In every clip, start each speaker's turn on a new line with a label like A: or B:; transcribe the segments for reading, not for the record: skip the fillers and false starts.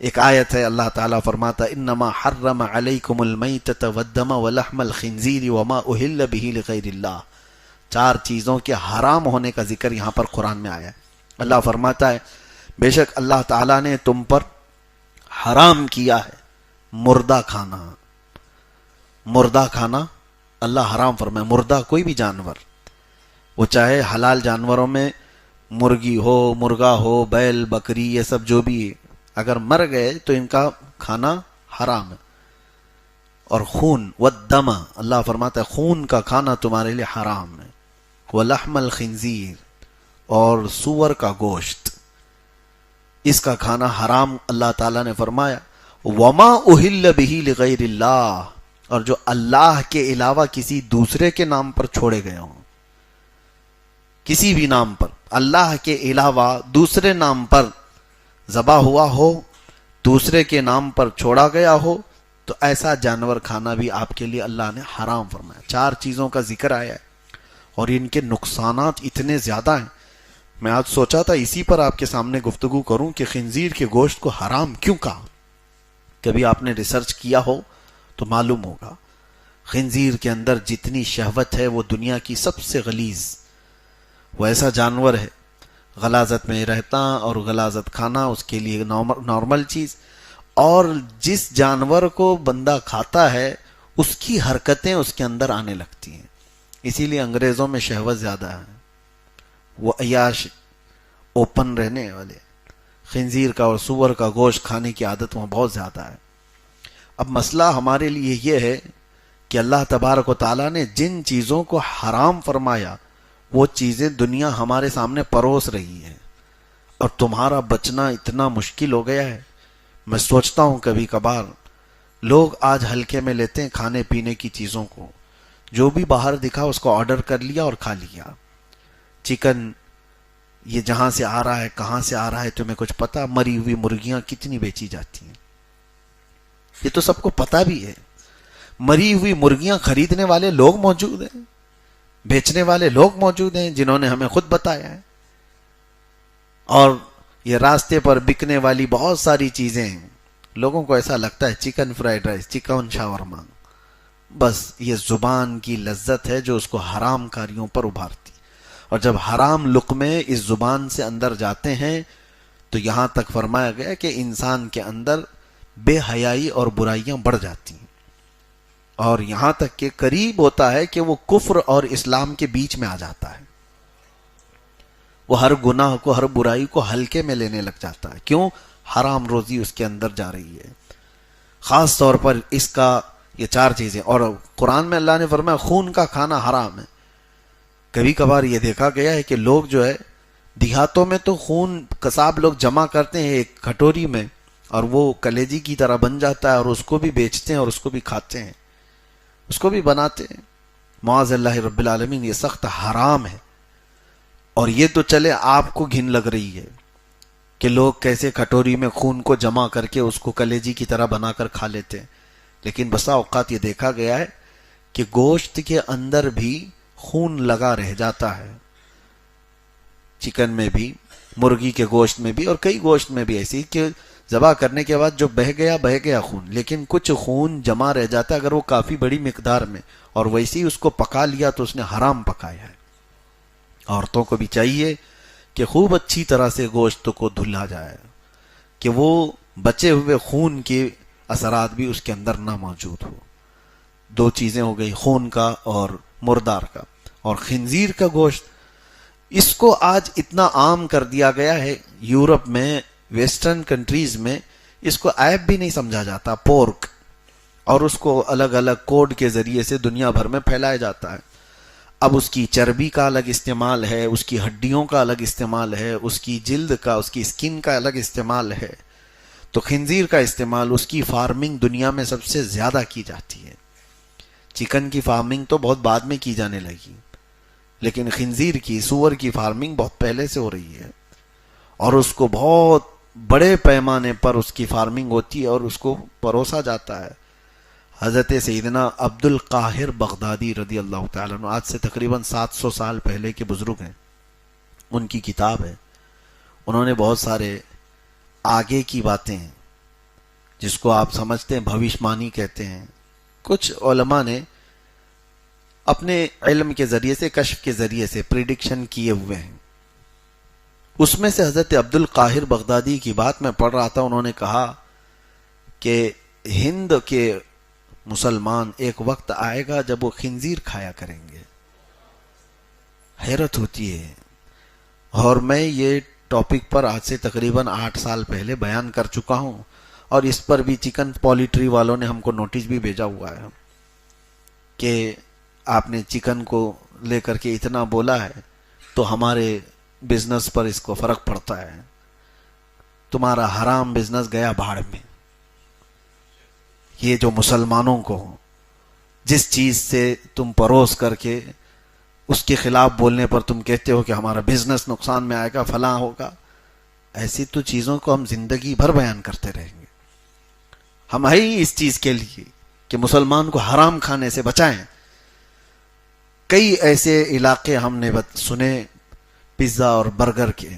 A: ایک آیت ہے اللہ تعالیٰ فرماتا انما حرم علیکم المیتۃ والدم ولحم الخنزیر وما اہل بہ لغیر اللہ. 4 چیزوں کے حرام ہونے کا ذکر یہاں پر قرآن میں آیا ہے. اللہ فرماتا ہے بے شک اللہ تعالیٰ نے تم پر حرام کیا ہے مردہ کھانا. مردہ کھانا اللہ حرام فرمائے. مردہ کوئی بھی جانور، وہ چاہے حلال جانوروں میں مرغی ہو، مرغا ہو، بیل، بکری، یہ سب جو بھی اگر مر گئے تو ان کا کھانا حرام ہے. اور خون والدم، اللہ فرماتا ہے خون کا کھانا تمہارے لیے حرام ہے. ولحم الخنزیر، اور سور کا گوشت، اس کا کھانا حرام اللہ تعالیٰ نے فرمایا. وما اہل بہ لغیر اللہ، اور جو اللہ کے علاوہ کسی دوسرے کے نام پر چھوڑے گئے ہوں، کسی بھی نام پر اللہ کے علاوہ دوسرے نام پر ذبح ہوا ہو، دوسرے کے نام پر چھوڑا گیا ہو، تو ایسا جانور کھانا بھی آپ کے لیے اللہ نے حرام فرمایا. 4 چیزوں کا ذکر آیا ہے اور ان کے نقصانات اتنے زیادہ ہیں. میں آج سوچا تھا اسی پر آپ کے سامنے گفتگو کروں کہ خنزیر کے گوشت کو حرام کیوں کہا. کبھی آپ نے ریسرچ کیا ہو تو معلوم ہوگا خنزیر کے اندر جتنی شہوت ہے وہ دنیا کی سب سے غلیظ، وہ ایسا جانور ہے غلاظت میں رہتا اور غلاظت کھانا اس کے لیے نارمل چیز. اور جس جانور کو بندہ کھاتا ہے اس کی حرکتیں اس کے اندر آنے لگتی ہیں. اسی لیے انگریزوں میں شہوت زیادہ ہے، وہ عیاش اوپن رہنے والے. خنزیر کا اور سور کا گوشت کھانے کی عادت وہاں بہت زیادہ ہے. اب مسئلہ ہمارے لیے یہ ہے کہ اللہ تبارک و تعالیٰ نے جن چیزوں کو حرام فرمایا وہ چیزیں دنیا ہمارے سامنے پروس رہی ہے اور تمہارا بچنا اتنا مشکل ہو گیا ہے. میں سوچتا ہوں کبھی کبھار لوگ آج ہلکے میں لیتے ہیں کھانے پینے کی چیزوں کو، جو بھی باہر دکھا اس کو آرڈر کر لیا اور کھا لیا. چکن یہ جہاں سے آ رہا ہے کہاں سے آ رہا ہے تمہیں کچھ پتا؟ مری ہوئی مرغیاں کتنی بیچی جاتی ہیں یہ تو سب کو پتا بھی ہے. مری ہوئی مرغیاں خریدنے والے لوگ موجود ہیں، بیچنے والے لوگ موجود ہیں جنہوں نے ہمیں خود بتایا ہے. اور یہ راستے پر بکنے والی بہت ساری چیزیں ہیں. لوگوں کو ایسا لگتا ہے چکن فرائیڈ رائس، چکن شاورما، بس یہ زبان کی لذت ہے جو اس کو حرام کاریوں پر ابھارتی. اور جب حرام لقمے اس زبان سے اندر جاتے ہیں تو یہاں تک فرمایا گیا کہ انسان کے اندر بے حیائی اور برائیاں بڑھ جاتی ہیں، اور یہاں تک کہ قریب ہوتا ہے کہ وہ کفر اور اسلام کے بیچ میں آ جاتا ہے. وہ ہر گناہ کو، ہر برائی کو ہلکے میں لینے لگ جاتا ہے. کیوں؟ حرام روزی اس کے اندر جا رہی ہے. خاص طور پر اس کا یہ 4 چیزیں. اور قرآن میں اللہ نے فرمایا خون کا کھانا حرام ہے. کبھی کبھار یہ دیکھا گیا ہے کہ لوگ جو ہے دیہاتوں میں تو خون قصاب لوگ جمع کرتے ہیں ایک کھٹوری میں اور وہ کلیجی کی طرح بن جاتا ہے اور اس کو بھی بیچتے ہیں اور اس کو بھی کھاتے ہیں، اس کو بھی بناتے ہیں. معاذ اللہ رب العالمین، یہ سخت حرام ہے. اور یہ تو چلے آپ کو گھن لگ رہی ہے کہ لوگ کیسے کھٹوری میں خون کو جمع کر کے اس کو کلیجی کی طرح بنا کر کھا لیتے ہیں. لیکن بسا اوقات یہ دیکھا گیا ہے کہ گوشت کے اندر بھی خون لگا رہ جاتا ہے. چکن میں بھی، مرغی کے گوشت میں بھی، اور کئی گوشت میں بھی ایسی کہ ذبح کرنے کے بعد جو بہہ گیا خون، لیکن کچھ خون جمع رہ جاتا ہے اگر وہ کافی بڑی مقدار میں، اور ویسے ہی اس کو پکا لیا تو اس نے حرام پکایا ہے. عورتوں کو بھی چاہیے کہ خوب اچھی طرح سے گوشت کو دھلا جائے کہ وہ بچے ہوئے خون کے اثرات بھی اس کے اندر نہ موجود ہو. 2 چیزیں ہو گئی، خون کا اور مردار کا. اور خنزیر کا گوشت، اس کو آج اتنا عام کر دیا گیا ہے یورپ میں، ویسٹرن کنٹریز میں اس کو عیب بھی نہیں سمجھا جاتا، پورک. اور اس کو الگ الگ کوڈ کے ذریعے سے دنیا بھر میں پھیلایا جاتا ہے. اب اس کی چربی کا الگ استعمال ہے، اس کی ہڈیوں کا الگ استعمال ہے، اس کی جلد کا، اس کی اسکن کا الگ استعمال ہے. تو خنزیر کا استعمال، اس کی فارمنگ دنیا میں سب سے زیادہ کی جاتی ہے. چکن کی فارمنگ تو بہت بعد میں کی جانے لگی، لیکن خنزیر کی، سور کی فارمنگ بہت پہلے سے ہو رہی ہے. اور اس کو بہت بڑے پیمانے پر اس کی فارمنگ ہوتی ہے اور اس کو پروسا جاتا ہے. حضرت سیدنا عبد القاہر بغدادی رضی اللہ تعالیٰ عنہ، آج سے تقریباً 700 سال پہلے کے بزرگ ہیں. ان کی کتاب ہے، انہوں نے بہت سارے آگے کی باتیں ہیں جس کو آپ سمجھتے ہیں بھوشمانی کہتے ہیں. کچھ علماء نے اپنے علم کے ذریعے سے، کشف کے ذریعے سے پریڈکشن کیے ہوئے ہیں. اس میں سے حضرت عبد القاہر بغدادی کی بات میں پڑھ رہا تھا. انہوں نے کہا کہ ہند کے مسلمان ایک وقت آئے گا جب وہ خنزیر کھایا کریں گے. حیرت ہوتی ہے. اور میں یہ ٹاپک پر آج سے تقریباً 8 سال پہلے بیان کر چکا ہوں، اور اس پر بھی چکن پولیٹری والوں نے ہم کو نوٹس بھی بھیجا ہوا ہے کہ آپ نے چکن کو لے کر کے اتنا بولا ہے تو ہمارے بزنس پر اس کو فرق پڑتا ہے. تمہارا حرام بزنس گیا بھاڑ میں. یہ جو مسلمانوں کو جس چیز سے تم پروس کر کے اس کے خلاف بولنے پر تم کہتے ہو کہ ہمارا بزنس نقصان میں آئے گا، فلاں ہوگا، ایسی تو چیزوں کو ہم زندگی بھر بیان کرتے رہیں گے. ہم ہے ہی اس چیز کے لیے کہ مسلمان کو حرام کھانے سے بچائیں. کئی ایسے علاقے ہم نے سنے پیزا اور برگر کے،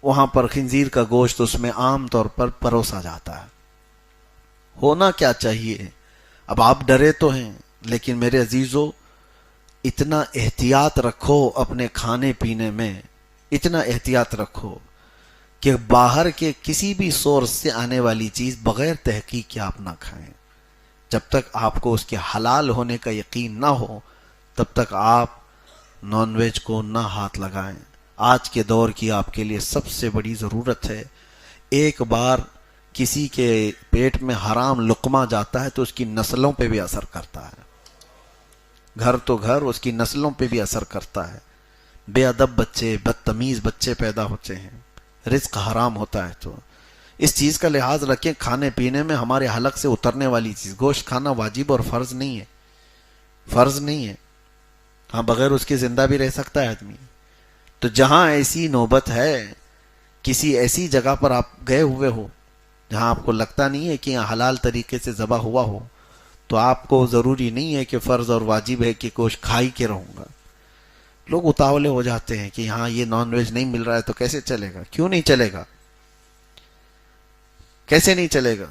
A: وہاں پر خنزیر کا گوشت اس میں عام طور پر پروسا جاتا ہے. ہونا کیا چاہیے؟ اب آپ ڈرے تو ہیں، لیکن میرے عزیزو اتنا احتیاط رکھو اپنے کھانے پینے میں، اتنا احتیاط رکھو کہ باہر کے کسی بھی سورس سے آنے والی چیز بغیر تحقیق کے آپ نہ کھائیں. جب تک آپ کو اس کے حلال ہونے کا یقین نہ ہو تب تک آپ نان ویج کو نہ ہاتھ لگائیں. آج کے دور کی آپ کے لیے سب سے بڑی ضرورت ہے. ایک بار کسی کے پیٹ میں حرام لقمہ جاتا ہے تو اس کی نسلوں پہ بھی اثر کرتا ہے. گھر تو گھر، اس کی نسلوں پہ بھی اثر کرتا ہے. بے ادب بچے، بدتمیز بچے پیدا ہوتے ہیں. رزق حرام ہوتا ہے. تو اس چیز کا لحاظ رکھیں. کھانے پینے میں ہمارے حلق سے اترنے والی چیز، گوشت کھانا واجب اور فرض نہیں ہے. فرض نہیں ہے. ہاں بغیر اس کے زندہ بھی رہ سکتا ہے آدمی. تو جہاں ایسی نوبت ہے، کسی ایسی جگہ پر آپ گئے ہوئے ہو جہاں آپ کو لگتا نہیں ہے کہ یہاں حلال طریقے سے ذبح ہوا ہو، تو آپ کو ضروری نہیں ہے کہ فرض اور واجب ہے کہ گوشت کھا ہی کے رہوں گا. لوگ اتاولے ہو جاتے ہیں کہ یہاں یہ نان ویج نہیں مل رہا ہے تو کیسے چلے گا. کیوں نہیں چلے گا؟ کیسے نہیں چلے گا؟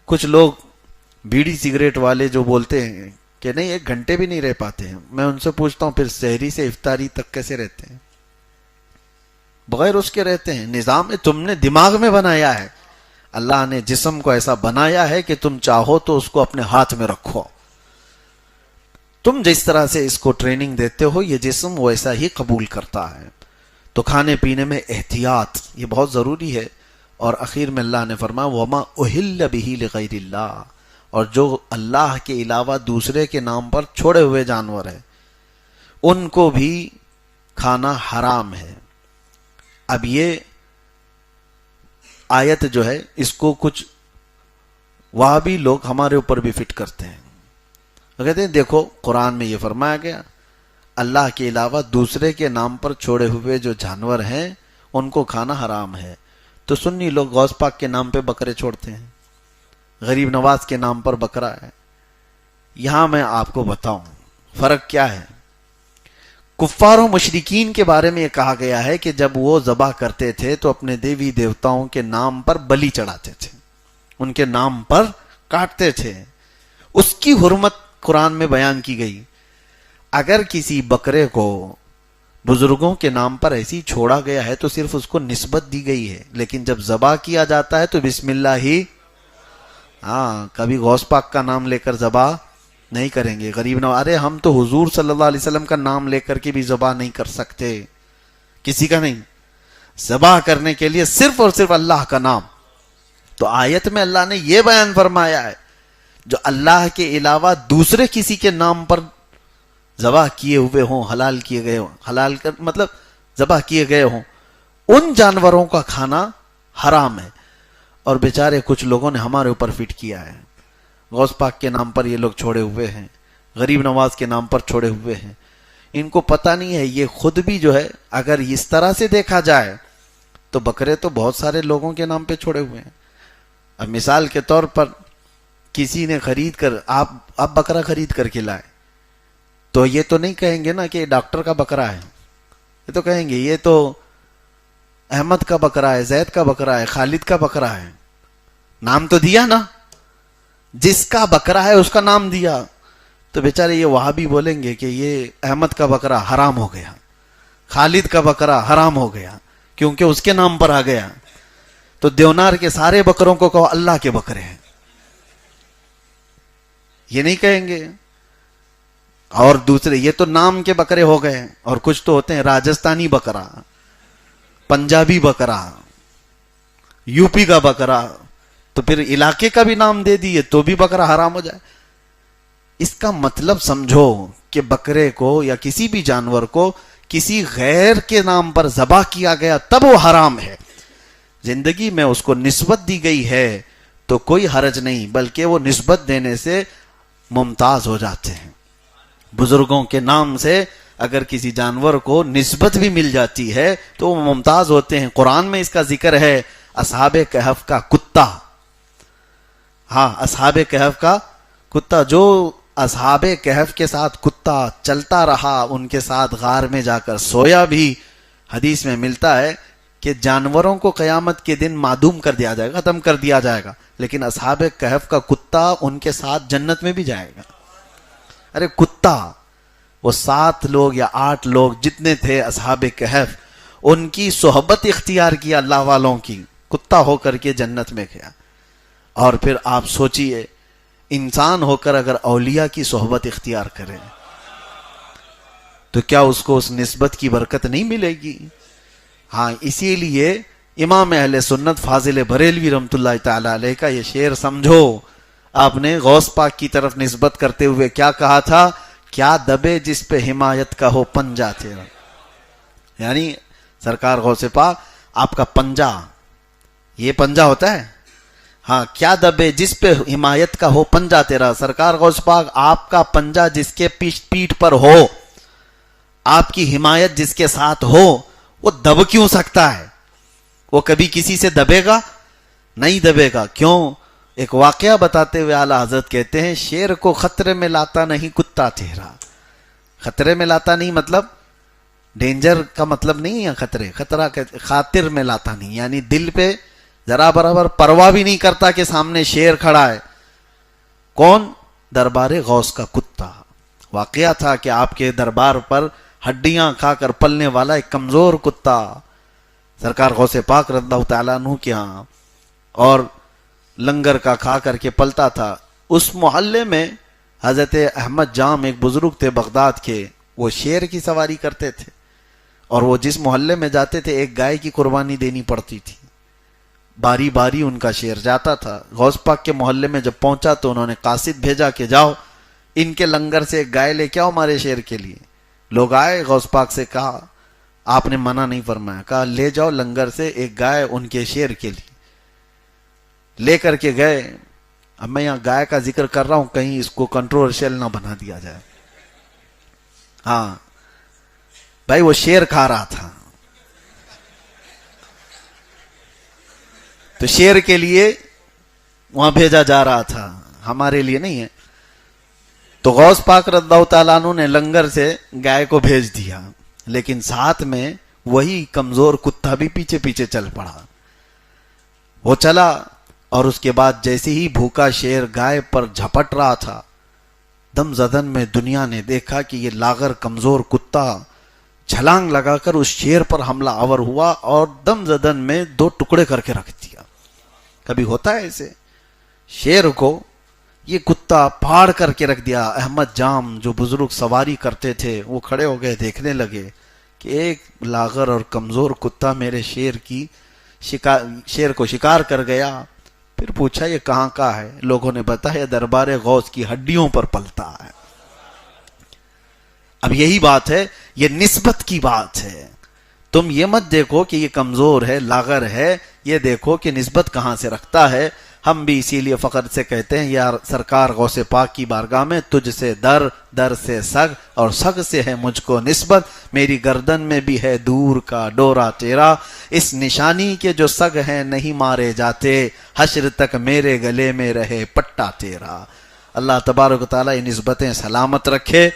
A: کچھ لوگ بیڑی سگریٹ والے جو بولتے ہیں کہ نہیں 1 گھنٹے بھی نہیں رہ پاتے ہیں، میں ان سے پوچھتا ہوں پھر سحری سے افطاری تک کیسے رہتے ہیں؟ بغیر اس کے رہتے ہیں. نظام تم نے دماغ میں بنایا ہے. اللہ نے جسم کو ایسا بنایا ہے کہ تم چاہو تو اس کو اپنے ہاتھ میں رکھو. تم جس طرح سے اس کو ٹریننگ دیتے ہو یہ جسم ویسا ہی قبول کرتا ہے. تو کھانے پینے میں احتیاط یہ بہت ضروری ہے. اور اخیر میں اللہ نے فرمایا وَمَا أُهِلَّ بِهِ لِغَيْرِ اللَّهِ، اور جو اللہ کے علاوہ دوسرے کے نام پر چھوڑے ہوئے جانور ہیں ان کو بھی کھانا حرام ہے. اب یہ آیت جو ہے اس کو کچھ وہابی لوگ ہمارے اوپر بھی فٹ کرتے ہیں. کہتے ہیں دیکھو قرآن میں یہ فرمایا گیا اللہ کے علاوہ دوسرے کے نام پر چھوڑے ہوئے جو جانور ہیں ان کو کھانا حرام ہے. تو سنی لوگ غوث پاک کے نام پہ بکرے چھوڑتے ہیں، غریب نواز کے نام پر بکرا ہے. یہاں میں آپ کو بتاؤں فرق کیا ہے. کفار و مشرکین کے بارے میں یہ کہا گیا ہے کہ جب وہ ذبح کرتے تھے تو اپنے دیوی دیوتاؤں کے نام پر بلی چڑھاتے تھے، ان کے نام پر کاٹتے تھے. اس کی حرمت قرآن میں بیان کی گئی. اگر کسی بکرے کو بزرگوں کے نام پر ایسی چھوڑا گیا ہے تو صرف اس کو نسبت دی گئی ہے، لیکن جب ذبح کیا جاتا ہے تو بسم اللہ ہی. ہاں کبھی غوث پاک کا نام لے کر ذبح نہیں کریں گے. غریب نواز، ارے ہم تو حضور صلی اللہ علیہ وسلم کا نام لے کر کے بھی ذبح نہیں کر سکتے، کسی کا نہیں. ذبح کرنے کے لیے صرف اور صرف اللہ کا نام. تو آیت میں اللہ نے یہ بیان فرمایا ہے جو اللہ کے علاوہ دوسرے کسی کے نام پر ذبح کیے ہوئے ہوں، حلال کیے گئے ہوں، حلال کر مطلب ذبح کیے گئے ہوں، ان جانوروں کا کھانا حرام ہے. اور بیچارے کچھ لوگوں نے ہمارے اوپر فٹ کیا ہے. غوث پاک کے نام پر یہ لوگ چھوڑے ہوئے ہیں، غریب نواز کے نام پر چھوڑے ہوئے ہیں. ان کو پتہ نہیں ہے یہ خود بھی جو ہے اگر اس طرح سے دیکھا جائے تو بکرے تو بہت سارے لوگوں کے نام پہ چھوڑے ہوئے ہیں. اب مثال کے طور پر کسی نے خرید کر آپ بکرا خرید کر کے لائے تو یہ تو نہیں کہیں گے نا کہ ڈاکٹر کا بکرا ہے. یہ تو کہیں گے یہ تو احمد کا بکرا ہے، زید کا بکرا ہے، خالد کا بکرا ہے. نام تو دیا نا, جس کا بکرا ہے اس کا نام دیا. تو بیچارے یہ وہابی بولیں گے کہ یہ احمد کا بکرا حرام ہو گیا, خالد کا بکرا حرام ہو گیا کیونکہ اس کے نام پر آ گیا. تو دیونار کے سارے بکروں کو کہو اللہ کے بکرے ہیں, یہ نہیں کہیں گے. اور دوسرے یہ تو نام کے بکرے ہو گئے, اور کچھ تو ہوتے ہیں راجستھانی بکرا, پنجابی بکرا, یو پی کا بکرا, تو پھر علاقے کا بھی نام دے دیے تو بھی بکرا حرام ہو جائے. اس کا مطلب سمجھو کہ بکرے کو یا کسی بھی جانور کو کسی غیر کے نام پر ذبح کیا گیا تب وہ حرام ہے. زندگی میں اس کو نسبت دی گئی ہے تو کوئی حرج نہیں, بلکہ وہ نسبت دینے سے ممتاز ہو جاتے ہیں. بزرگوں کے نام سے اگر کسی جانور کو نسبت بھی مل جاتی ہے تو وہ ممتاز ہوتے ہیں. قرآن میں اس کا ذکر ہے, اصحاب کہف کا کتا. ہاں, اصحاب کہف کا کتا, جو اصحاب کہف کے ساتھ کتا چلتا رہا, ان کے ساتھ غار میں جا کر سویا بھی. حدیث میں ملتا ہے کہ جانوروں کو قیامت کے دن معدوم کر دیا جائے گا, ختم کر دیا جائے گا, لیکن اصحاب کہف کا کتا ان کے ساتھ جنت میں بھی جائے گا. ارے کتا, وہ 7 لوگ یا 8 لوگ جتنے تھے اصحاب کہف, ان کی صحبت اختیار کیا اللہ والوں کی, کتا ہو کر کے جنت میں گیا. اور پھر آپ سوچئے انسان ہو کر اگر اولیاء کی صحبت اختیار کرے تو کیا اس کو اس نسبت کی برکت نہیں ملے گی؟ ہاں, اسی لیے امام اہل سنت فاضل بریلوی رحمۃ اللہ تعالی علیہ کا یہ شعر سمجھو. آپ نے غوث پاک کی طرف نسبت کرتے ہوئے کیا کہا تھا, کیا دبے جس پہ حمایت کا ہو پنجا تیرا. یعنی سرکار غوث پاک آپ کا پنجا, یہ پنجا ہوتا ہے, ہاں, کیا دبے جس پہ حمایت کا ہو پنجا تیرا. سرکار غوث پاک آپ کا پنجا جس کے پیٹھ پر ہو, آپ کی حمایت جس کے ساتھ ہو, وہ دب کیوں سکتا ہے؟ وہ کبھی کسی سے دبے گا نہیں, دبے گا. کیوں؟ ایک واقعہ بتاتے ہوئے اعلیٰ حضرت کہتے ہیں, شیر کو خطرے میں لاتا نہیں کتا تیرا. خطرے میں لاتا نہیں مطلب ڈینجر کا مطلب نہیں ہے, خطرہ خاطر میں لاتا نہیں, یعنی دل پہ ذرا برابر پرواہ بھی نہیں کرتا کہ سامنے شیر کھڑا ہے. کون؟ دربار غوث کا کتا. واقعہ تھا کہ آپ کے دربار پر ہڈیاں کھا کر پلنے والا ایک کمزور کتا سرکار غوث پاک رضی اللہ تعالیٰ عنہ کے ہاں, اور لنگر کا کھا کر کے پلتا تھا. اس محلے میں حضرت احمد جام ایک بزرگ تھے بغداد کے, وہ شیر کی سواری کرتے تھے, اور وہ جس محلے میں جاتے تھے ایک گائے کی قربانی دینی پڑتی تھی. باری باری ان کا شیر جاتا تھا. غوث پاک کے محلے میں جب پہنچا تو انہوں نے قاصد بھیجا کہ جاؤ ان کے لنگر سے ایک گائے لے کے آؤ ہمارے شیر کے لیے. لوگ آئے, غوث پاک سے کہا, آپ نے منع نہیں فرمایا, کہا لے جاؤ لنگر سے ایک گائے ان کے شیر کے لیے. لے کر کے گئے. اب میں یہاں گائے کا ذکر کر رہا ہوں, کہیں اس کو کنٹروورشل نہ بنا دیا جائے. ہاں بھائی, وہ شیر کھا رہا تھا, تو شیر کے لیے وہاں بھیجا جا رہا تھا, ہمارے لیے نہیں ہے. تو غوث پاک رضی اللہ تعالیٰ عنہ نے لنگر سے گائے کو بھیج دیا, لیکن ساتھ میں وہی کمزور کتا بھی پیچھے پیچھے چل پڑا. وہ چلا, اور اس کے بعد جیسے ہی بھوکا شیر گائے پر جھپٹ رہا تھا, دم زدن میں دنیا نے دیکھا کہ یہ لاغر کمزور کتا چھلانگ لگا کر اس شیر پر حملہ آور ہوا اور دم زدن میں 2 ٹکڑے کر کے رکھ دیا. کبھی ہوتا ہے ایسے؟ شیر کو یہ کتا پھاڑ کر کے رکھ دیا. احمد جام جو بزرگ سواری کرتے تھے وہ کھڑے ہو گئے, دیکھنے لگے کہ ایک لاغر اور کمزور کتا میرے شیر کو شکار کر گیا. پھر پوچھا یہ کہاں کا ہے؟ لوگوں نے بتایا دربار غوث کی ہڈیوں پر پلتا ہے. اب یہی بات ہے, یہ نسبت کی بات ہے. تم یہ مت دیکھو کہ یہ کمزور ہے, لاغر ہے, یہ دیکھو کہ نسبت کہاں سے رکھتا ہے. ہم بھی اسی لیے فخر سے کہتے ہیں یا سرکار غوث پاک کی بارگاہ میں تجھ سے در, در سے سگ, اور سگ سے ہے مجھ کو نسبت. میری گردن میں بھی ہے دور کا ڈورا تیرا, اس نشانی کے جو سگ ہیں نہیں مارے جاتے, حشر تک میرے گلے میں رہے پٹا تیرا. اللہ تبارک و تعالیٰ یہ نسبتیں سلامت رکھے.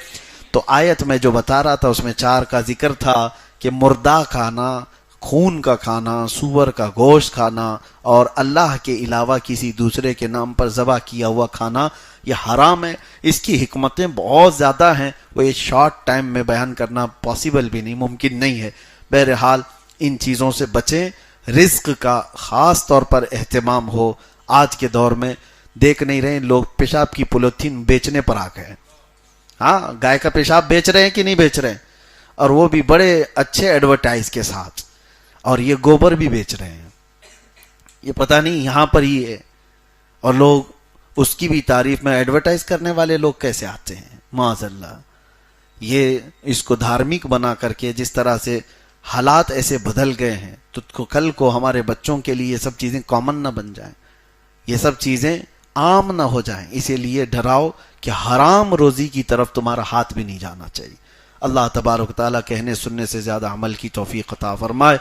A: تو آیت میں جو بتا رہا تھا اس میں 4 کا ذکر تھا کہ مردہ کھانا, خون کا کھانا، سور کا گوشت کھانا اور اللہ کے علاوہ کسی دوسرے کے نام پر ذبح کیا ہوا کھانا یہ حرام ہے۔ اس کی حکمتیں بہت زیادہ ہیں، وہ یہ شارٹ ٹائم میں بیان کرنا پاسبل بھی نہیں، ممکن نہیں ہے۔ بہرحال ان چیزوں سے بچیں، رزق کا خاص طور پر اہتمام ہو۔ آج کے دور میں دیکھ نہیں رہے لوگ پیشاب کی پولیتھین بیچنے پر آ گئے ہیں۔ ہاں، گائے کا پیشاب بیچ رہے ہیں کہ نہیں بیچ رہے ہیں، اور وہ بھی بڑے اچھے ایڈورٹائز کے ساتھ، اور یہ گوبر بھی بیچ رہے ہیں، یہ پتہ نہیں یہاں پر ہی ہے، اور لوگ اس کی بھی تعریف میں ایڈورٹائز کرنے والے لوگ کیسے آتے ہیں، معاذ اللہ۔ یہ اس کو دھارمک بنا کر کے جس طرح سے حالات ایسے بدل گئے ہیں تو کل کو ہمارے بچوں کے لیے یہ سب چیزیں کامن نہ بن جائیں، یہ سب چیزیں عام نہ ہو جائیں، اسی لیے ڈراؤ کہ حرام روزی کی طرف تمہارا ہاتھ بھی نہیں جانا چاہیے۔ اللہ تبارک تعالیٰ کہنے سننے سے زیادہ عمل کی توفیق عطا فرمائے۔